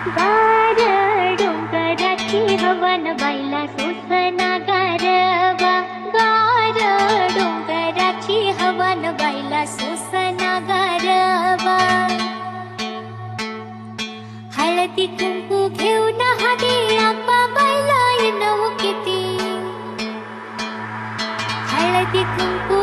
गार डोंगराची हवा न बाईला सोसना गारवा. गार डोंगराची हवा न बाईला सोसना गारवा. हळदी कुंकू घेऊन हाती आप्पा बाईला येणं किती. हळदी कुंकू